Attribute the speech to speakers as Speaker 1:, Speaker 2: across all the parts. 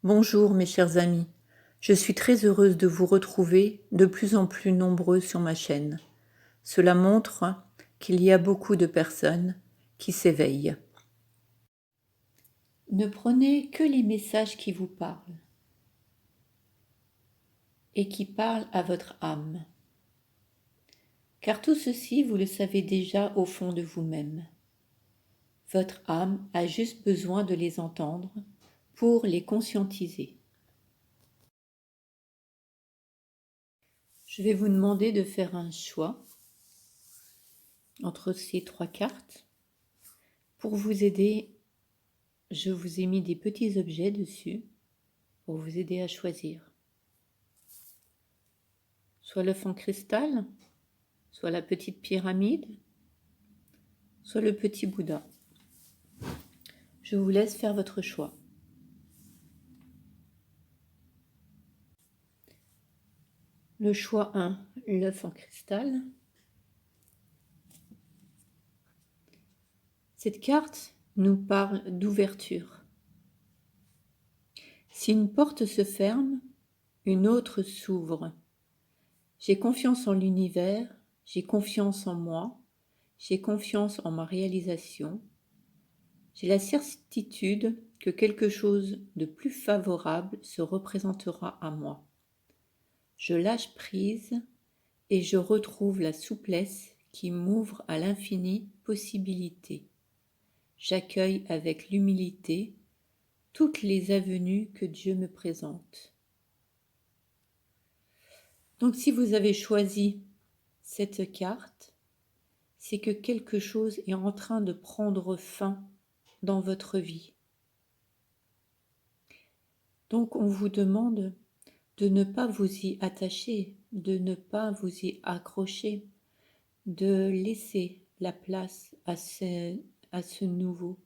Speaker 1: Bonjour mes chers amis, je suis très heureuse de vous retrouver de plus en plus nombreux sur ma chaîne. Cela montre qu'il y a beaucoup de personnes qui s'éveillent. Ne prenez que les messages qui vous parlent et qui parlent à votre âme. Car tout ceci, vous le savez déjà au fond de vous-même. Votre âme a juste besoin de les entendre pour les conscientiser. Je vais vous demander de faire un choix entre ces trois cartes. Pour vous aider, je vous ai mis des petits objets dessus pour vous aider à choisir. Soit l'œuf en cristal, soit la petite pyramide, soit le petit Bouddha. Je vous laisse faire votre choix. Le choix 1, l'œuf en cristal. Cette carte nous parle d'ouverture. Si une porte se ferme, une autre s'ouvre. J'ai confiance en l'univers, j'ai confiance en moi, j'ai confiance en ma réalisation. J'ai la certitude que quelque chose de plus favorable se représentera à moi. Je lâche prise et je retrouve la souplesse qui m'ouvre à l'infinie possibilité. J'accueille avec l'humilité toutes les avenues que Dieu me présente. Donc si vous avez choisi cette carte, c'est que quelque chose est en train de prendre fin dans votre vie. Donc on vous demande de ne pas vous y attacher, de ne pas vous y accrocher, de laisser la place à ce nouveau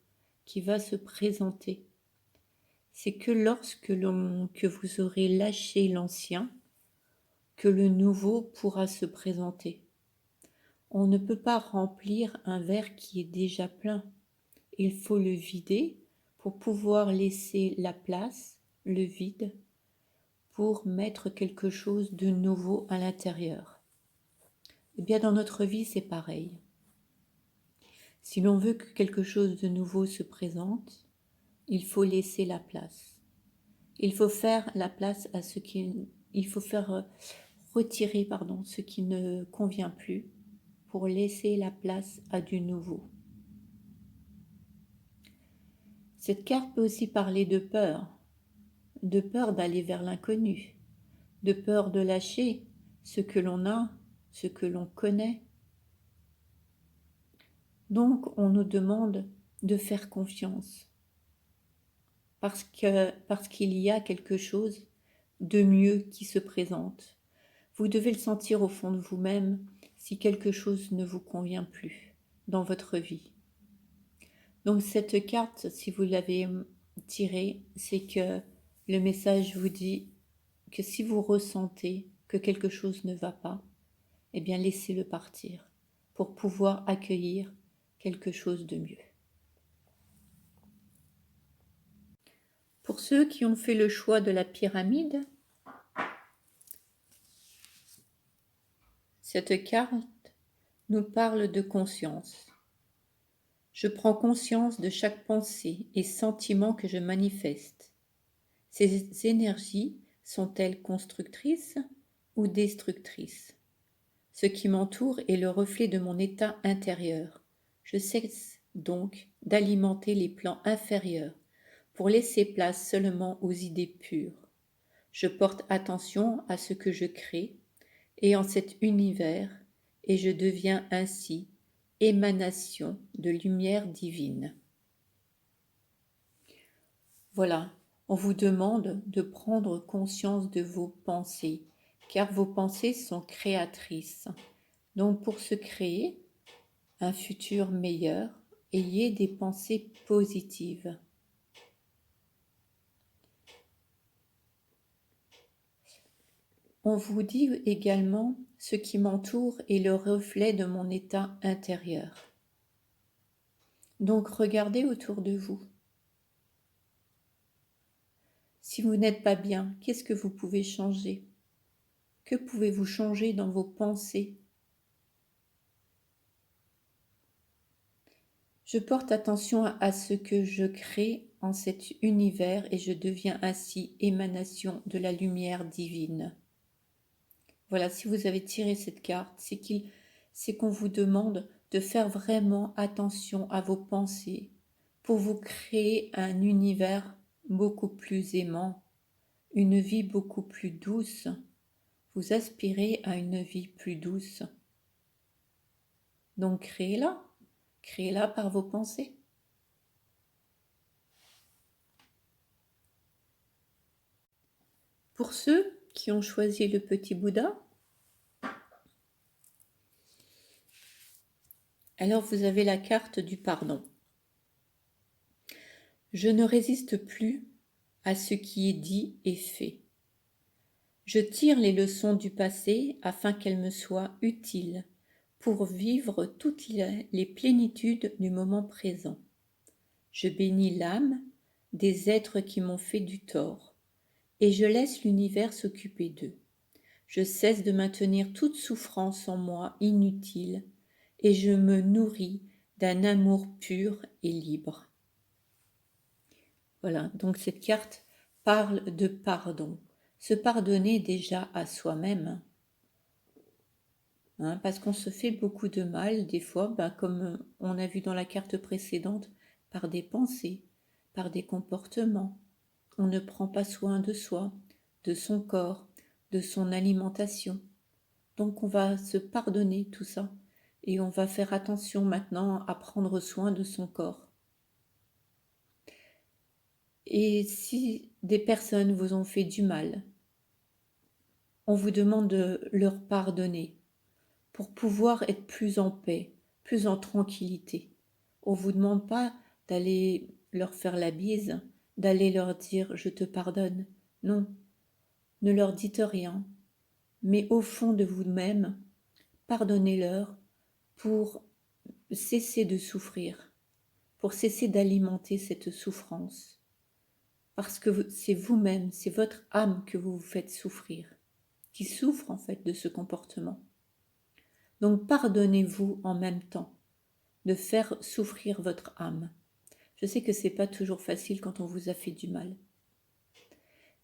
Speaker 1: qui va se présenter. C'est que lorsque que vous aurez lâché l'ancien, que le nouveau pourra se présenter. On ne peut pas remplir un verre qui est déjà plein. Il faut le vider pour pouvoir laisser la place, le vide, pour mettre quelque chose de nouveau à l'intérieur. Eh bien, dans notre vie, c'est pareil. Si l'on veut que quelque chose de nouveau se présente, il faut laisser la place. Il faut faire la place à ce qui... Il faut faire retirer ce qui ne convient plus pour laisser la place à du nouveau. Cette carte peut aussi parler de peur d'aller vers l'inconnu, de peur de lâcher ce que l'on a, ce que l'on connaît. Donc, on nous demande de faire confiance parce qu'il y a quelque chose de mieux qui se présente. Vous devez le sentir au fond de vous-même si quelque chose ne vous convient plus dans votre vie. Donc cette carte, si vous l'avez tirée, c'est que le message vous dit que si vous ressentez que quelque chose ne va pas, eh bien laissez-le partir pour pouvoir accueillir quelque chose de mieux. Pour ceux qui ont fait le choix de la pyramide, cette carte nous parle de conscience. Je prends conscience de chaque pensée et sentiment que je manifeste. Ces énergies sont-elles constructrices ou destructrices? Ce qui m'entoure est le reflet de mon état intérieur. Je cesse donc d'alimenter les plans inférieurs pour laisser place seulement aux idées pures. Je porte attention à ce que je crée et en cet univers et je deviens ainsi émanation de lumière divine. Voilà, on vous demande de prendre conscience de vos pensées, car vos pensées sont créatrices. Donc pour se créer un futur meilleur, ayez des pensées positives. On vous dit également, ce qui m'entoure est le reflet de mon état intérieur. Donc regardez autour de vous. Si vous n'êtes pas bien, qu'est-ce que vous pouvez changer? Que pouvez-vous changer dans vos pensées? Je porte attention à ce que je crée en cet univers et je deviens ainsi émanation de la lumière divine. Voilà, si vous avez tiré cette carte, c'est qu'on vous demande de faire vraiment attention à vos pensées pour vous créer un univers beaucoup plus aimant, une vie beaucoup plus douce. Vous aspirez à une vie plus douce. Donc créez-la par vos pensées. Pour ceux qui ont choisi le petit Bouddha, alors vous avez la carte du pardon. Je ne résiste plus à ce qui est dit et fait. Je tire les leçons du passé afin qu'elles me soient utiles pour vivre toutes les plénitudes du moment présent. Je bénis l'âme des êtres qui m'ont fait du tort et je laisse l'univers s'occuper d'eux. Je cesse de maintenir toute souffrance en moi inutile et je me nourris d'un amour pur et libre. Voilà, donc cette carte parle de pardon. Se pardonner déjà à soi-même, parce qu'on se fait beaucoup de mal des fois, comme on a vu dans la carte précédente, par des pensées, par des comportements. On ne prend pas soin de soi, de son corps, de son alimentation. Donc on va se pardonner tout ça et on va faire attention maintenant à prendre soin de son corps. Et si des personnes vous ont fait du mal, on vous demande de leur pardonner pour pouvoir être plus en paix, plus en tranquillité. On ne vous demande pas d'aller leur faire la bise, d'aller leur dire je te pardonne. Non, ne leur dites rien, mais au fond de vous-même, pardonnez-leur pour cesser de souffrir, pour cesser d'alimenter cette souffrance. Parce que c'est vous-même, c'est votre âme que vous vous faites souffrir, qui souffre en fait de ce comportement. Donc pardonnez-vous en même temps de faire souffrir votre âme. Je sais que c'est pas toujours facile quand on vous a fait du mal.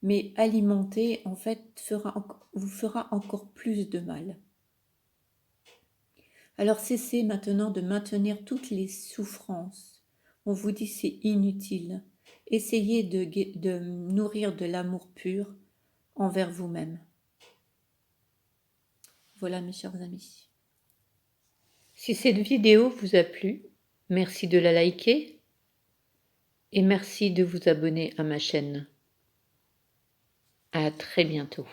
Speaker 1: Mais alimenter, en fait, vous fera encore plus de mal. Alors cessez maintenant de maintenir toutes les souffrances. On vous dit c'est inutile. Essayez de nourrir de l'amour pur envers vous-même. Voilà mes chers amis. Si cette vidéo vous a plu, merci de la liker et merci de vous abonner à ma chaîne. À très bientôt.